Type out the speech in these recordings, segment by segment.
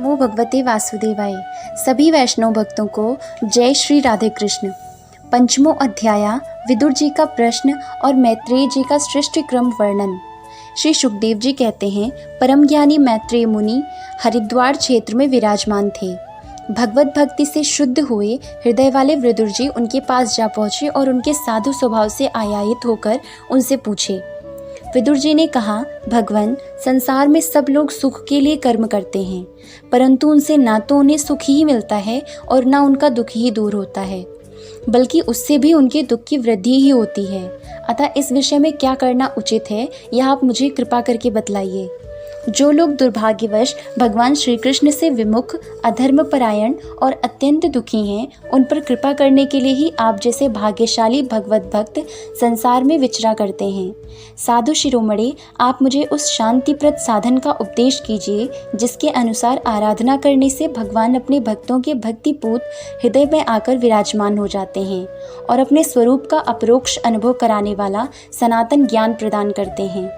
नमो भगवते वासुदेवाय। सभी वैष्णव भक्तों को जय श्री राधे कृष्ण। पंचमो अध्याय विदुर जी का प्रश्न और मैत्रेय जी का सृष्टि क्रम वर्णन। श्री सुखदेव जी कहते हैं, परम ज्ञानी मैत्रेय मुनि हरिद्वार क्षेत्र में विराजमान थे। भगवत भक्ति से शुद्ध हुए हृदय वाले विदुर जी उनके पास जा पहुँचे और उनके साधु स्वभाव से आयायित होकर उनसे पूछे। विदुर जी ने कहा, भगवान, संसार में सब लोग सुख के लिए कर्म करते हैं, परंतु उनसे ना तो उन्हें सुख ही मिलता है और ना उनका दुख ही दूर होता है, बल्कि उससे भी उनके दुख की वृद्धि ही होती है। अतः इस विषय में क्या करना उचित है, यह आप मुझे कृपा करके बतलाइए। जो लोग दुर्भाग्यवश भगवान श्री कृष्ण से विमुख, अधर्मपरायण और अत्यंत दुखी हैं, उन पर कृपा करने के लिए ही आप जैसे भाग्यशाली भगवत भक्त संसार में विचरा करते हैं। साधु शिरोमणि, आप मुझे उस शांतिप्रद साधन का उपदेश कीजिए जिसके अनुसार आराधना करने से भगवान अपने भक्तों के भक्तिपूत हृदय में आकर विराजमान हो जाते हैं और अपने स्वरूप का अपरोक्ष अनुभव कराने वाला सनातन ज्ञान प्रदान करते हैं।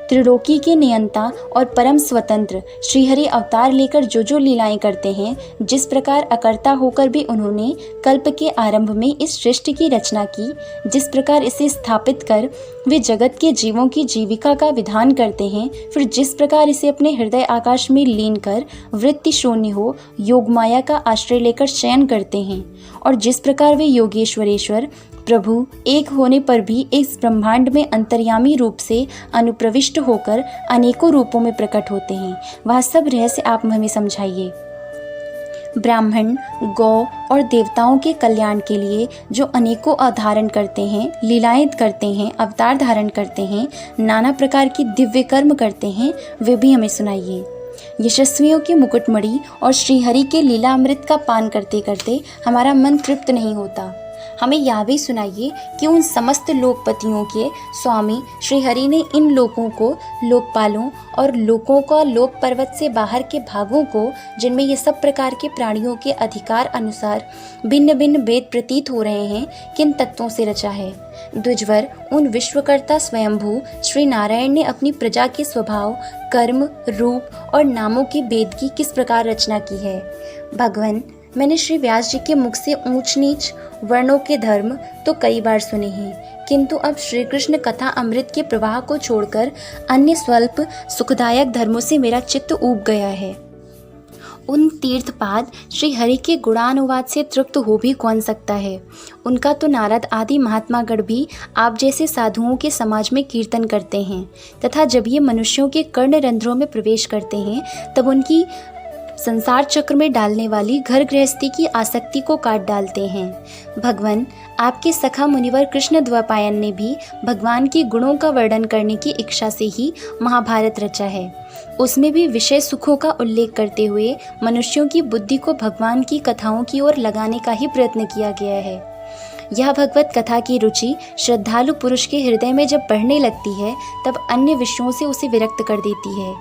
त्रिलोकी के नियंता और परम स्वतंत्र श्रीहरि अवतार लेकर जो लीलाएं करते हैं, जिस प्रकार अकर्ता होकर भी उन्होंने कल्प के आरंभ में इस सृष्टि की रचना की, जिस प्रकार इसे स्थापित कर वे जगत के जीवों की जीविका का विधान करते हैं, फिर जिस प्रकार इसे अपने हृदय आकाश में लीन कर वृत्ति शून्य हो योग माया का आश्रय लेकर शयन करते हैं, और जिस प्रकार वे योगेश्वरेश्वर प्रभु एक होने पर भी इस ब्रह्मांड में अंतर्यामी रूप से अनुप्रविष्ट होकर अनेकों रूपों में प्रकट होते हैं, वह सब रहस्य आप हमें समझाइए। ब्राह्मण, गौ और देवताओं के कल्याण के लिए जो अनेकों अवधारण करते हैं, लीलाएं करते हैं, अवतार धारण करते हैं, नाना प्रकार की दिव्य कर्म करते हैं, वे भी हमें सुनाइए। यशस्वियों के मुकुटमणि और श्रीहरि के लीला अमृत का पान करते करते हमारा मन तृप्त नहीं होता। हमें यह भी सुनाइए कि उन समस्त लोकपतियों के स्वामी श्रीहरि ने इन लोकों को, लोकपालों और लोकों का लोक पर्वत से बाहर के भागों को, जिनमें ये सब प्रकार के प्राणियों के अधिकार अनुसार भिन्न भिन्न भेद प्रतीत हो रहे हैं, किन तत्वों से रचा है। द्विजवर, उन विश्वकर्ता स्वयंभू श्री नारायण ने अपनी प्रजा के स्वभाव, कर्म, रूप और नामों के भेद की किस प्रकार रचना की है। भगवान, मैंने श्री व्यास जी के मुख से ऊंच नीच वर्णों के धर्म तो कई बार सुने हैं, किंतु अब श्री कृष्ण कथा अमृत के प्रवाह को छोड़कर अन्य स्वल्प सुखदायक धर्मों से मेरा चित्त ऊब गया है। उन तीर्थपाद श्री हरि के गुणानुवाद से तृप्त हो भी कौन सकता है। उनका तो नारद आदि महात्मागण भी आप जैसे साधुओं के समाज में कीर्तन करते हैं, तथा जब ये मनुष्यों के कर्ण रंध्रों में प्रवेश करते हैं, तब उनकी संसार चक्र में डालने वाली घर गृहस्थी की आसक्ति को काट डालते हैं। भगवान, आपके सखा मुनिवर कृष्ण द्वैपायन ने भी भगवान के गुणों का वर्णन करने की इच्छा से ही महाभारत रचा है। उसमें भी विषय सुखों का उल्लेख करते हुए मनुष्यों की बुद्धि को भगवान की कथाओं की ओर लगाने का ही प्रयत्न किया गया है। यह भगवत कथा की रुचि श्रद्धालु पुरुष के हृदय में जब बढ़ने लगती है, तब अन्य विषयों से उसे विरक्त कर देती है।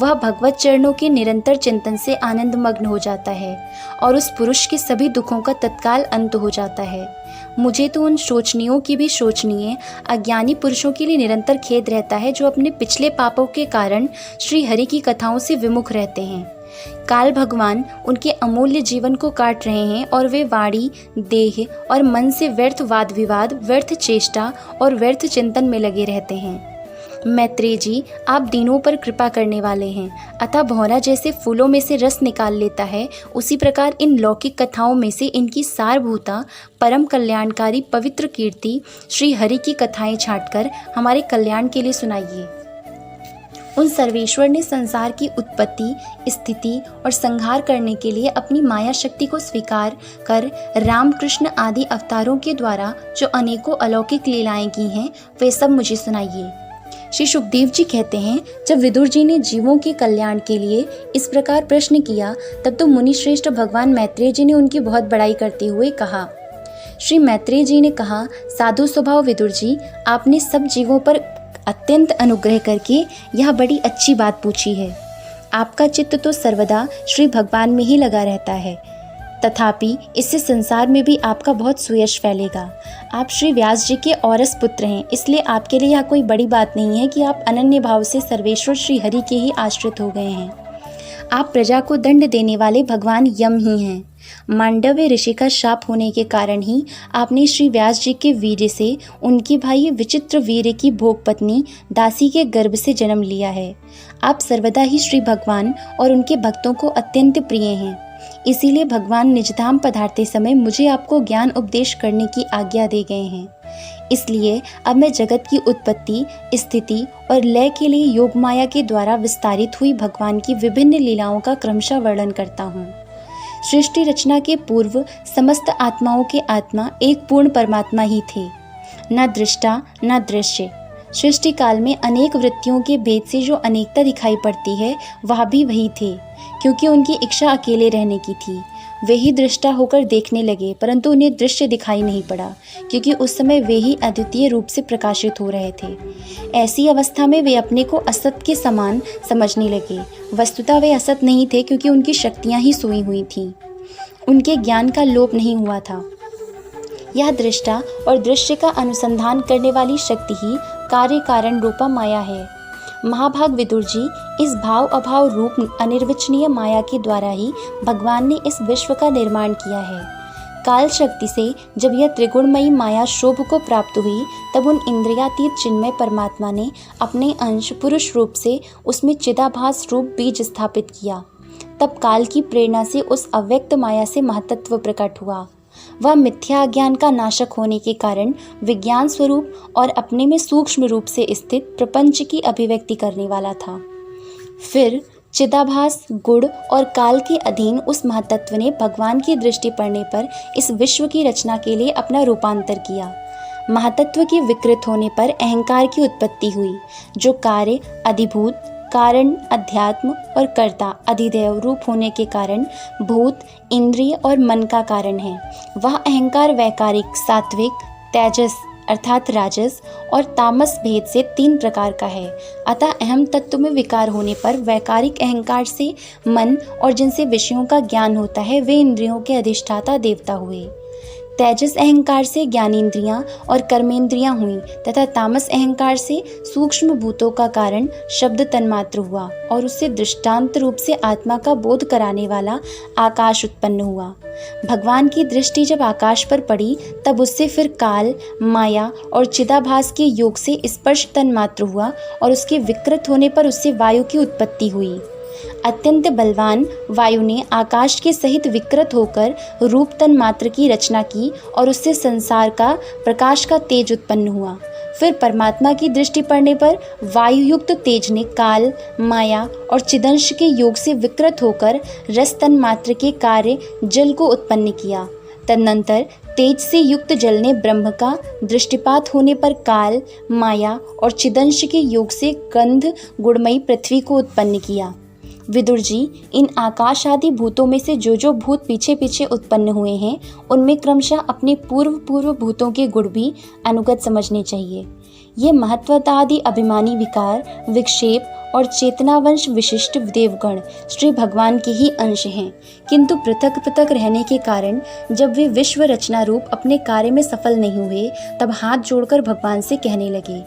वह भगवत चरणों के निरंतर चिंतन से आनंद मग्न हो जाता है और उस पुरुष के सभी दुखों का तत्काल अंत हो जाता है। मुझे तो उन शोचनीयों की भी शोचनीय अज्ञानी पुरुषों के लिए निरंतर खेद रहता है, जो अपने पिछले पापों के कारण श्री हरि की कथाओं से विमुख रहते हैं। काल भगवान उनके अमूल्य जीवन को काट रहे हैं और वे वाणी, देह और मन से व्यर्थ वाद विवाद, व्यर्थ चेष्टा और व्यर्थ चिंतन में लगे रहते हैं। मैत्रेय जी, आप दीनों पर कृपा करने वाले हैं, अतः भौरा जैसे फूलों में से रस निकाल लेता है, उसी प्रकार इन लौकिक कथाओं में से इनकी सारभूता परम कल्याणकारी पवित्र कीर्ति श्री हरि की कथाएं छांटकर हमारे कल्याण के लिए सुनाइए। उन सर्वेश्वर ने संसार की उत्पत्ति, स्थिति और संहार करने के लिए अपनी माया शक्ति को स्वीकार कर रामकृष्ण आदि अवतारों के द्वारा जो अनेकों अलौकिक लीलाएं की हैं, वे सब मुझे सुनाइए। श्री सुखदेव जी कहते हैं, जब विदुर जी ने जीवों के कल्याण के लिए इस प्रकार प्रश्न किया, तब तो मुनि श्रेष्ठ भगवान मैत्रेय जी ने उनकी बहुत बड़ाई करते हुए कहा। श्री मैत्रेय जी ने कहा, साधु स्वभाव विदुर जी, आपने सब जीवों पर अत्यंत अनुग्रह करके यह बड़ी अच्छी बात पूछी है। आपका चित्त तो सर्वदा श्री भगवान में ही लगा रहता है, तथापि इससे संसार में भी आपका बहुत सुयश फैलेगा। आप श्री व्यास जी के औरस पुत्र हैं, इसलिए आपके लिए यह कोई बड़ी बात नहीं है कि आप अनन्य भाव से सर्वेश्वर श्री हरि के ही आश्रित हो गए हैं। आप प्रजा को दंड देने वाले भगवान यम ही हैं। मांडव्य ऋषि का शाप होने के कारण ही आपने श्री व्यास जी के वीर्य से उनके भाई विचित्र वीर्य की भोग पत्नी दासी के गर्भ से जन्म लिया है। आप सर्वदा ही श्री भगवान और उनके भक्तों को अत्यंत प्रिय हैं। इसीलिए भगवान निजधाम पधारते समय मुझे आपको ज्ञान उपदेश करने की आज्ञा दे गए हैं। इसलिए अब मैं जगत की उत्पत्ति, स्थिति और लय के लिए योग माया के द्वारा विस्तारित हुई भगवान की विभिन्न लीलाओं का क्रमशः वर्णन करता हूँ। सृष्टि रचना के पूर्व समस्त आत्माओं के आत्मा एक पूर्ण परमात्मा ही थे, न दृष्टा न दृश्य। सृष्टि काल में अनेक वृत्तियों के भेद से जो अनेकता दिखाई पड़ती है वह भी वही थे, क्योंकि उनकी इच्छा अकेले रहने की थी। वे ही दृष्टा होकर देखने लगे, परंतु उन्हें दृश्य दिखाई नहीं पड़ा, क्योंकि उस समय वे ही अद्वितीय रूप से प्रकाशित हो रहे थे। ऐसी अवस्था में वे अपने को असत के समान समझने लगे। वस्तुतः वे असत नहीं थे, क्योंकि उनकी शक्तियाँ ही सोई हुई थीं। उनके ज्ञान का लोप नहीं हुआ था। यह दृष्टा और दृश्य का अनुसंधान करने वाली शक्ति ही कार्य कारण रूपा माया है। महाभाग विदुर जी, इस भाव अभाव रूप अनिर्वचनीय माया के द्वारा ही भगवान ने इस विश्व का निर्माण किया है। काल शक्ति से जब यह त्रिगुणमयी माया शोभ को प्राप्त हुई, तब उन इंद्रियातीत चिन्मय परमात्मा ने अपने अंश पुरुष रूप से उसमें चिदाभास रूप बीज स्थापित किया। तब काल की प्रेरणा से उस अव्यक्त माया से महतत्व प्रकट हुआ। वह मिथ्या ज्ञान का नाशक होने के कारण विज्ञान स्वरूप और अपने में सूक्ष्म रूप से स्थित प्रपंच की अभिव्यक्ति करने वाला था। फिर चिदाभास, गुण और काल के अधीन उस महतत्व ने भगवान की दृष्टि पड़ने पर इस विश्व की रचना के लिए अपना रूपांतर किया। महतत्व के विकृत होने पर अहंकार की उत्पत्ति हुई, जो कार्य, अधिभूत, कारण, अध्यात्म और कर्ता, अधिदेव रूप होने के कारण भूत, इंद्रिय और मन का कारण है। वह अहंकार वैकारिक, सात्विक, तेजस अर्थात राजस और तामस भेद से 3 प्रकार का है। अतः अहम तत्व में विकार होने पर वैकारिक अहंकार से मन और जिनसे विषयों का ज्ञान होता है वे इंद्रियों के अधिष्ठाता देवता हुए। तेजस अहंकार से ज्ञानेंद्रियां और कर्मेंद्रियां हुई तथा तामस अहंकार से सूक्ष्म भूतों का कारण शब्द तन्मात्र हुआ और उससे दृष्टांत रूप से आत्मा का बोध कराने वाला आकाश उत्पन्न हुआ। भगवान की दृष्टि जब आकाश पर पड़ी तब उससे फिर काल, माया और चिदाभास के योग से स्पर्श तन्मात्र हुआ और उसके विकृत होने पर उससे वायु की उत्पत्ति हुई। अत्यंत बलवान वायु ने आकाश के सहित विकृत होकर रूप तन मात्र की रचना की और उससे संसार का प्रकाश का तेज उत्पन्न हुआ। फिर परमात्मा की दृष्टि पड़ने पर वायु युक्त तेज ने काल, माया और चिदंश के योग से विकृत होकर रस तन मात्र के कार्य जल को उत्पन्न किया। तदनंतर तेज से युक्त जल ने ब्रह्म का दृष्टिपात होने पर काल, माया और चिदंश के योग से गंध गुणमयी पृथ्वी को उत्पन्न किया। विदुर जी, इन आकाश आदि भूतों में से जो भूत पीछे पीछे उत्पन्न हुए हैं उनमें क्रमशः अपने पूर्व भूतों के गुण भी अनुगत समझने चाहिए। ये महत्वतादि अभिमानी विकार, विक्षेप और चेतनावंश विशिष्ट देवगण श्री भगवान के ही अंश हैं, किंतु पृथक पृथक रहने के कारण जब वे विश्व रचना रूप अपने कार्य में सफल नहीं हुए तब हाथ जोड़कर भगवान से कहने लगे।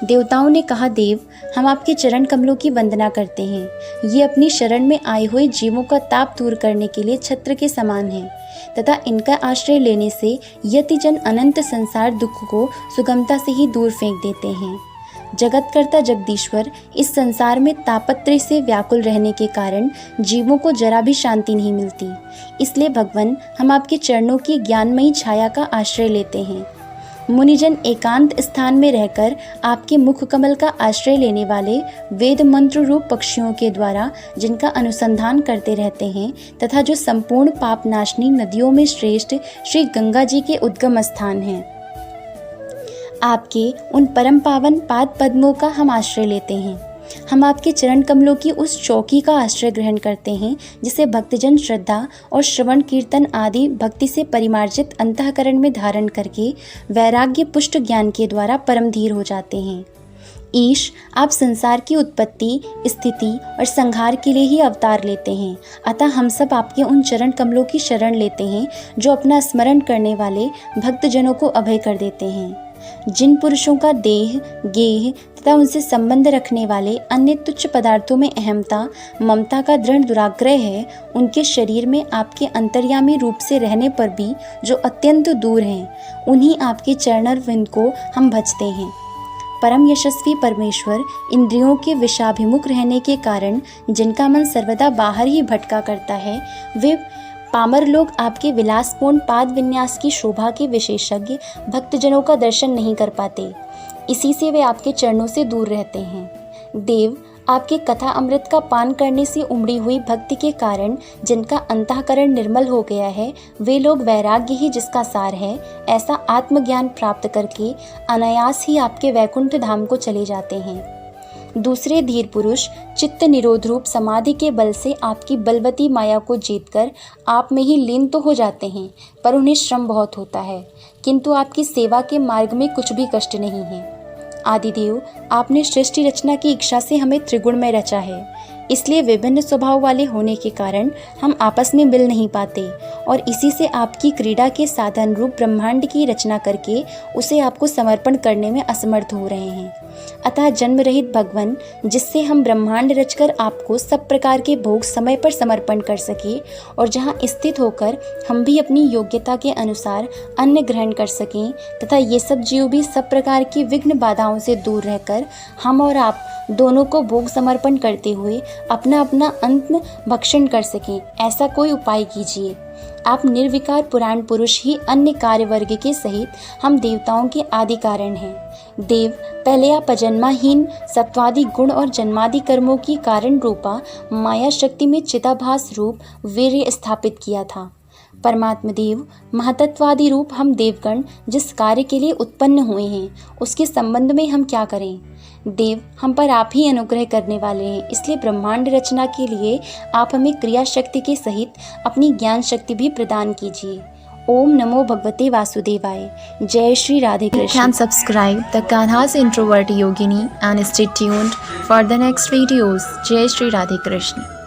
देवताओं ने कहा, देव, हम आपके चरण कमलों की वंदना करते हैं। ये अपनी शरण में आए हुए जीवों का ताप दूर करने के लिए छत्र के समान हैं तथा इनका आश्रय लेने से यतिजन अनंत संसार दुख को सुगमता से ही दूर फेंक देते हैं। जगतकर्ता जगदीश्वर इस संसार में तापत्रय से व्याकुल रहने के कारण जीवों को जरा भी शांति नहीं मिलती। इसलिए भगवान, हम आपके चरणों की ज्ञानमयी छाया का आश्रय लेते हैं। मुनिजन एकांत स्थान में रहकर आपके मुख कमल का आश्रय लेने वाले वेद मंत्र रूप पक्षियों के द्वारा जिनका अनुसंधान करते रहते हैं तथा जो संपूर्ण पाप नाशनी नदियों में श्रेष्ठ श्री गंगा जी के उद्गम स्थान हैं, आपके उन परम पावन पाद पद्मों का हम आश्रय लेते हैं। हम आपके चरण कमलों की उस चौकी का आश्रय ग्रहण करते हैं जिसे भक्तजन श्रद्धा और श्रवण कीर्तन आदि भक्ति से परिमार्जित अंतःकरण में धारण करके वैराग्य पुष्ट ज्ञान के द्वारा परम धीर हो जाते हैं। ईश, आप संसार की उत्पत्ति, स्थिति और संहार के लिए ही अवतार लेते हैं। अतः हम सब आपके उन चरण कमलों की शरण लेते हैं जो अपना स्मरण करने वाले भक्तजनों को अभय कर देते हैं। जिन पुरुषों का देह, गेह तथा उनसे संबंध रखने वाले अन्य तुच्छ पदार्थों में अहमता, ममता का दृढ़ दुराग्रह है, उनके शरीर में आपके अंतर्यामी रूप से रहने पर भी जो अत्यंत दूर हैं, उन्हीं आपके चरणरविंद को हम भजते हैं। परम यशस्वी परमेश्वर इंद्रियों के विषाभिमुख रहने के कारण जिनका मन सर्वदा बाहर ही भटका करता है, वे पामर लोग आपके विलासपूर्ण पाद विन्यास की शोभा के विशेषज्ञ भक्तजनों का दर्शन नहीं कर पाते। इसी से वे आपके चरणों से दूर रहते हैं। देव, आपके कथा अमृत का पान करने से उमड़ी हुई भक्ति के कारण जिनका अंतःकरण निर्मल हो गया है, वे लोग वैराग्य ही जिसका सार है, ऐसा आत्मज्ञान प्राप्त करके अनायास ही आपके वैकुंठ धाम को चले जाते हैं। दूसरे धीर पुरुष चित्त निरोध रूप समाधि के बल से आपकी बलवती माया को जीतकर आप में ही लीन तो हो जाते हैं, पर उन्हें श्रम बहुत होता है, किंतु आपकी सेवा के मार्ग में कुछ भी कष्ट नहीं है। आदिदेव, आपने सृष्टि रचना की इच्छा से हमें त्रिगुण में रचा है, इसलिए विभिन्न स्वभाव वाले होने के कारण हम आपस में मिल नहीं पाते और इसी से आपकी क्रीड़ा के साधन रूप ब्रह्मांड की रचना करके उसे आपको समर्पण करने में असमर्थ हो रहे हैं। अतः जन्म रहित भगवान, जिससे हम ब्रह्मांड रचकर आपको सब प्रकार के भोग समय पर समर्पण कर सके और जहाँ स्थित होकर हम भी अपनी योग्यता के अनुसार अन्न ग्रहण कर सकें तथा ये सब जीव भी सब प्रकार की विघ्न बाधाओं से दूर रहकर हम और आप दोनों को भोग समर्पण करते हुए अपना अपना अंत भक्षण कर सकें, ऐसा कोई उपाय कीजिए। आप निर्विकार पुराण पुरुष ही अन्य कार्य वर्ग के सहित हम देवताओं के आदि कारण हैं। देव, पहले आप अजन्माहीन सत्वादि गुण और जन्मादि कर्मों की कारण रूपा माया शक्ति में चिदाभास रूप वीर्य स्थापित किया था। परमात्मा देव, महतत्वादि रूप हम देवगण जिस कार्य के लिए उत्पन्न हुए हैं, उसके संबंध में हम क्या करें? देव, हम पर आप ही अनुग्रह करने वाले हैं, इसलिए ब्रह्मांड रचना के लिए आप हमें क्रिया शक्ति के सहित अपनी ज्ञान शक्ति भी प्रदान कीजिए। ओम नमो भगवते वासुदेवाय। जय Shri Radhe Krishna. You can subscribe the Kanha's Introvert Yogini and stay tuned for the next videos. Jai Shri Radhe Krishna.